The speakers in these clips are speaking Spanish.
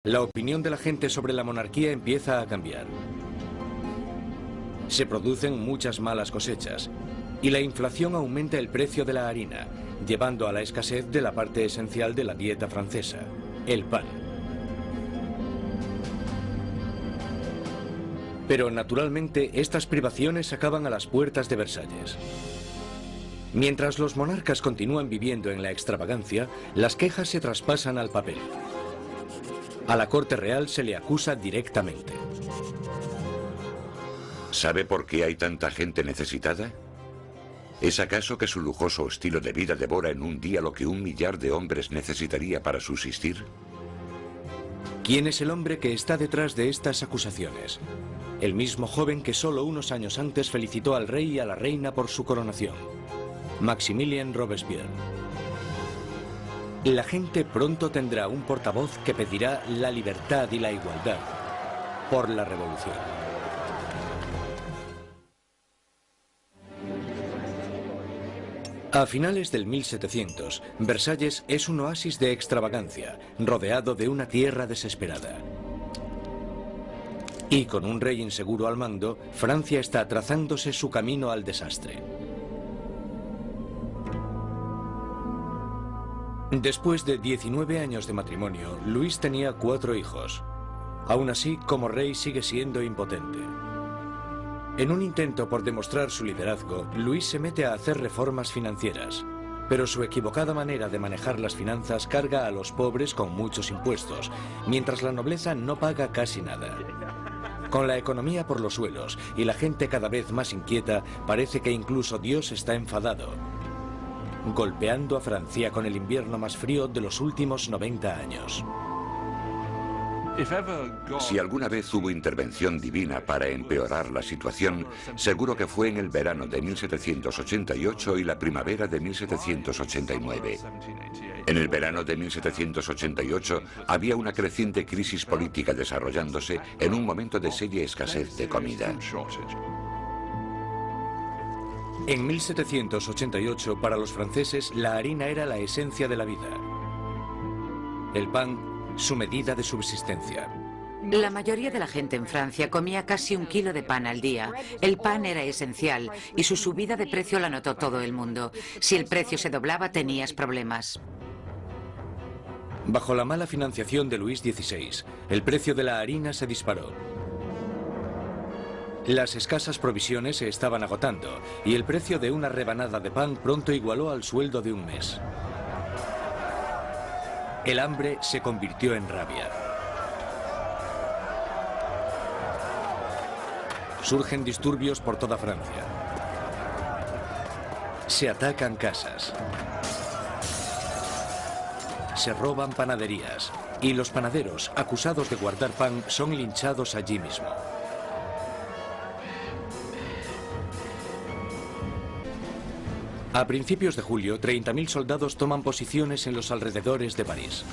La opinión de la gente sobre la monarquía empieza a cambiar. Se producen muchas malas cosechas y la inflación aumenta el precio de la harina, llevando a la escasez de la parte esencial de la dieta francesa, el pan. Pero naturalmente estas privaciones acaban a las puertas de Versalles. Mientras los monarcas continúan viviendo en la extravagancia, las quejas se traspasan al papel. A la corte real se le acusa directamente. ¿Sabe por qué hay tanta gente necesitada? ¿Es acaso que su lujoso estilo de vida devora en un día lo que 1 millar de hombres necesitaría para subsistir? ¿Quién es el hombre que está detrás de estas acusaciones? El mismo joven que solo unos años antes felicitó al rey y a la reina por su coronación, Maximilien Robespierre. La gente pronto tendrá un portavoz que pedirá la libertad y la igualdad por la revolución. A finales del 1700, Versalles es un oasis de extravagancia, rodeado de una tierra desesperada. Y con un rey inseguro al mando, Francia está trazándose su camino al desastre. Después de 19 años de matrimonio, Luis tenía 4 hijos. Aún así, como rey sigue siendo impotente. En un intento por demostrar su liderazgo, Luis se mete a hacer reformas financieras. Pero su equivocada manera de manejar las finanzas carga a los pobres con muchos impuestos, mientras la nobleza no paga casi nada. Con la economía por los suelos y la gente cada vez más inquieta, parece que incluso Dios está enfadado, golpeando a Francia con el invierno más frío de los últimos 90 años. Si alguna vez hubo intervención divina para empeorar la situación, seguro que fue en el verano de 1788 y la primavera de 1789. En el verano de 1788 había una creciente crisis política desarrollándose en un momento de seria escasez de comida. En 1788, para los franceses, la harina era la esencia de la vida. El pan, su medida de subsistencia. La mayoría de la gente en Francia comía casi 1 kilo de pan al día. El pan era esencial y su subida de precio la notó todo el mundo. Si el precio se doblaba, tenías problemas. Bajo la mala financiación de Luis XVI, el precio de la harina se disparó. Las escasas provisiones se estaban agotando y el precio de una rebanada de pan pronto igualó al sueldo de un mes. El hambre se convirtió en rabia. Surgen disturbios por toda Francia. Se atacan casas. Se roban panaderías y los panaderos, acusados de guardar pan, son linchados allí mismo. A principios de julio, 30.000 soldados toman posiciones en los alrededores de París.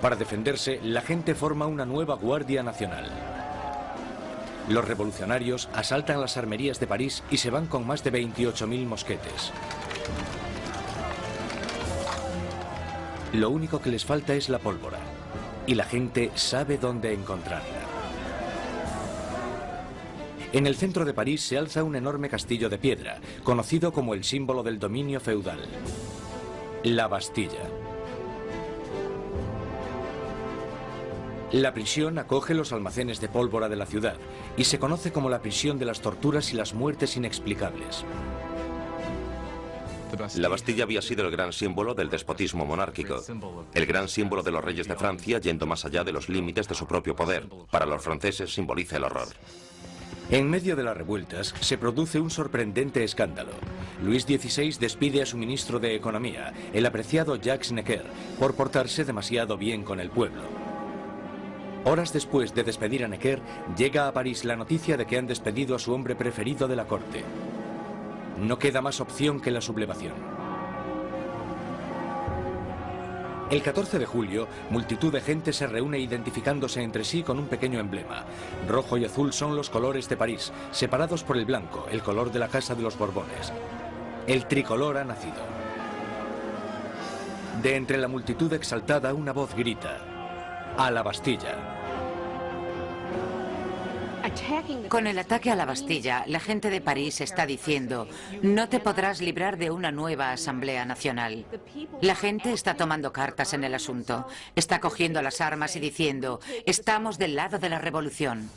Para defenderse, la gente forma una nueva Guardia Nacional. Los revolucionarios asaltan las armerías de París y se van con más de 28.000 mosquetes. Lo único que les falta es la pólvora, y la gente sabe dónde encontrarla. En el centro de París se alza un enorme castillo de piedra, conocido como el símbolo del dominio feudal, la Bastilla. La prisión acoge los almacenes de pólvora de la ciudad y se conoce como la prisión de las torturas y las muertes inexplicables. La Bastilla había sido el gran símbolo del despotismo monárquico, el gran símbolo de los reyes de Francia yendo más allá de los límites de su propio poder. Para los franceses simboliza el horror. En medio de las revueltas se produce un sorprendente escándalo. Luis XVI despide a su ministro de Economía, el apreciado Jacques Necker, por portarse demasiado bien con el pueblo. Horas después de despedir a Necker, llega a París la noticia de que han despedido a su hombre preferido de la corte. No queda más opción que la sublevación. El 14 de julio, multitud de gente se reúne identificándose entre sí con un pequeño emblema. Rojo y azul son los colores de París, separados por el blanco, el color de la Casa de los Borbones. El tricolor ha nacido. De entre la multitud exaltada, una voz grita: a la Bastilla. Con el ataque a la Bastilla, la gente de París está diciendo: no te podrás librar de una nueva Asamblea Nacional. La gente está tomando cartas en el asunto, está cogiendo las armas y diciendo: estamos del lado de la revolución.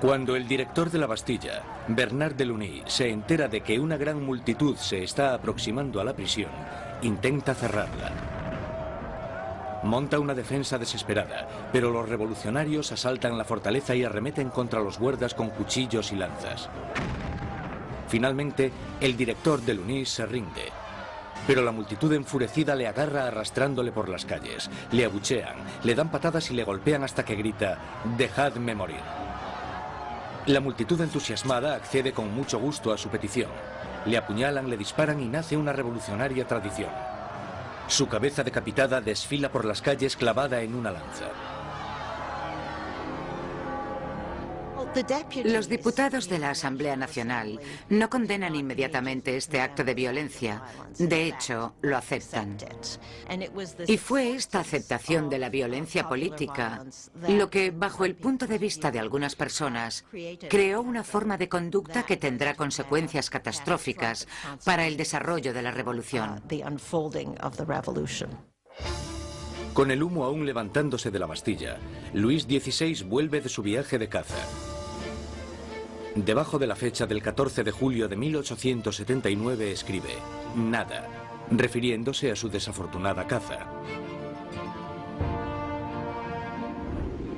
Cuando el director de la Bastilla, Bernard Delugny, se entera de que una gran multitud se está aproximando a la prisión, intenta cerrarla. Monta una defensa desesperada, pero los revolucionarios asaltan la fortaleza y arremeten contra los guardas con cuchillos y lanzas. Finalmente, el director Delugny se rinde, pero la multitud enfurecida le agarra arrastrándole por las calles, le abuchean, le dan patadas y le golpean hasta que grita: «Dejadme morir». La multitud entusiasmada accede con mucho gusto a su petición. Le apuñalan, le disparan y nace una revolucionaria tradición. Su cabeza decapitada desfila por las calles clavada en una lanza. Los diputados de la Asamblea Nacional no condenan inmediatamente este acto de violencia. De hecho, lo aceptan. Y fue esta aceptación de la violencia política lo que, bajo el punto de vista de algunas personas, creó una forma de conducta que tendrá consecuencias catastróficas para el desarrollo de la revolución. Con el humo aún levantándose de la Bastilla, Luis XVI vuelve de su viaje de caza. Debajo de la fecha del 14 de julio de 1879 escribe: «Nada», refiriéndose a su desafortunada caza.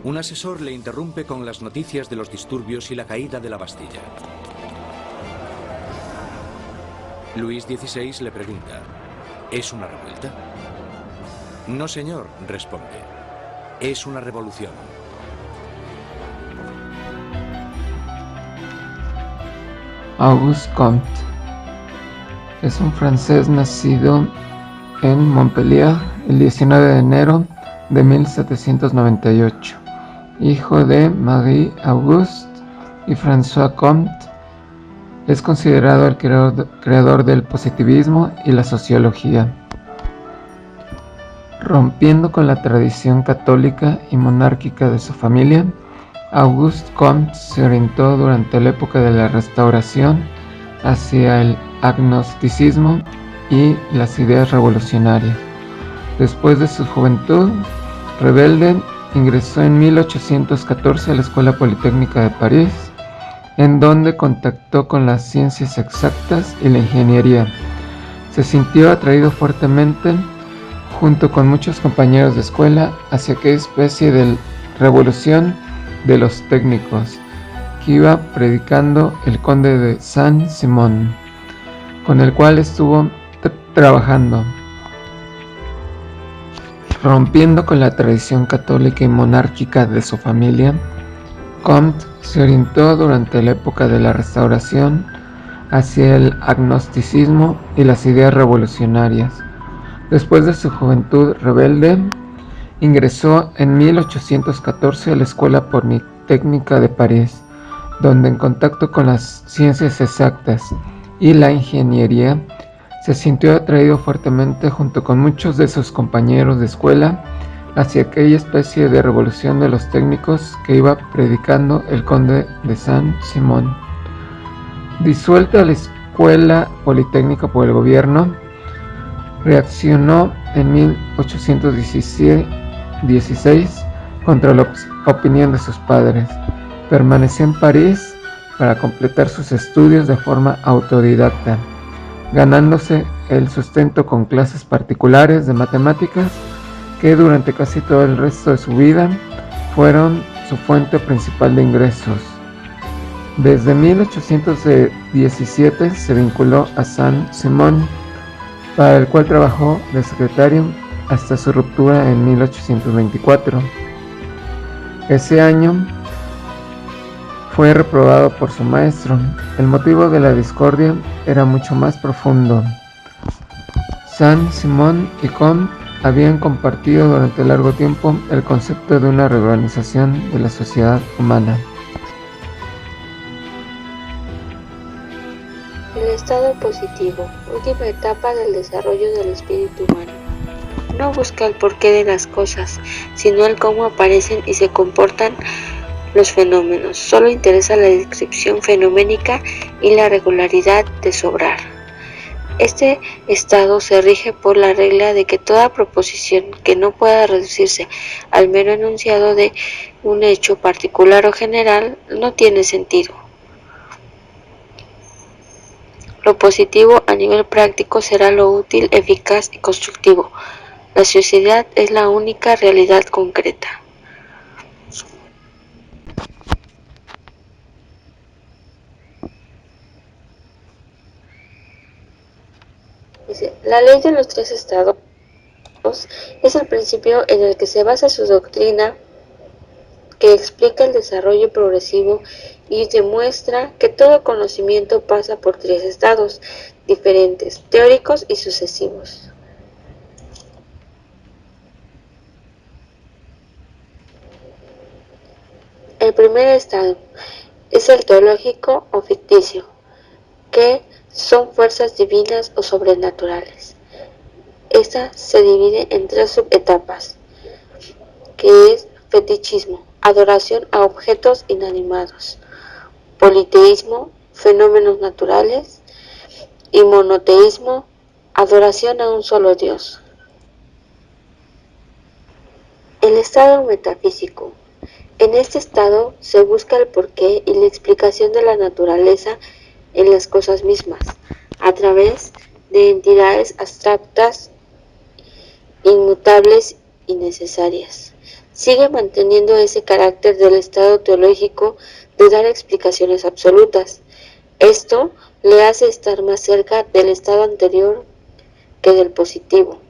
Un asesor le interrumpe con las noticias de los disturbios y la caída de la Bastilla. Luis XVI le pregunta: ¿es una revuelta? «No, señor», responde. «Es una revolución». Auguste Comte es un francés nacido en Montpellier el 19 de enero de 1798, hijo de Marie-Auguste y François Comte. Es considerado el creador del positivismo y la sociología. Rompiendo con la tradición católica y monárquica de su familia, Auguste Comte se orientó durante la época de la Restauración hacia el agnosticismo y las ideas revolucionarias. Después de su juventud rebelde, ingresó en 1814 a la Escuela Politécnica de París, en donde contactó con las ciencias exactas y la ingeniería. Se sintió atraído fuertemente, junto con muchos compañeros de escuela, hacia aquella especie de revolución de los técnicos que iba predicando el conde de Saint-Simon, con el cual estuvo trabajando. Rompiendo con la tradición católica y monárquica de su familia, Comte se orientó durante la época de la Restauración hacia el agnosticismo y las ideas revolucionarias. Después de su juventud rebelde, ingresó en 1814 a la Escuela Politécnica de París, donde en contacto con las ciencias exactas y la ingeniería, se sintió atraído fuertemente junto con muchos de sus compañeros de escuela hacia aquella especie de revolución de los técnicos que iba predicando el conde de Saint-Simon. Disuelta la Escuela Politécnica por el gobierno, reaccionó en 1816 contra la opinión de sus padres. Permaneció en París para completar sus estudios de forma autodidacta, ganándose el sustento con clases particulares de matemáticas que durante casi todo el resto de su vida fueron su fuente principal de ingresos. Desde 1817 se vinculó a Saint-Simon, para el cual trabajó de secretario hasta su ruptura en 1824. Ese año fue reprobado por su maestro. El motivo de la discordia era mucho más profundo. Saint-Simon y Comte habían compartido durante largo tiempo el concepto de una reorganización de la sociedad humana. El estado positivo, última etapa del desarrollo del espíritu humano. no busca el porqué de las cosas, sino el cómo aparecen y se comportan los fenómenos. Solo interesa la descripción fenoménica y la regularidad de su obrar. Este estado se rige por la regla de que toda proposición que no pueda reducirse al mero enunciado de un hecho particular o general no tiene sentido. Lo positivo a nivel práctico será lo útil, eficaz y constructivo. La sociedad es la única realidad concreta. La ley de los tres estados es el principio en el que se basa su doctrina, que explica el desarrollo progresivo y demuestra que todo conocimiento pasa por tres estados diferentes, teóricos y sucesivos. El primer estado es el teológico o ficticio, que son fuerzas divinas o sobrenaturales. Esta se divide en tres subetapas, que es fetichismo, adoración a objetos inanimados, politeísmo, fenómenos naturales, y monoteísmo, adoración a un solo Dios. El estado metafísico. En este estado se busca el porqué y la explicación de la naturaleza en las cosas mismas, a través de entidades abstractas, inmutables y necesarias. Sigue manteniendo ese carácter del estado teológico de dar explicaciones absolutas. Esto le hace estar más cerca del estado anterior que del positivo.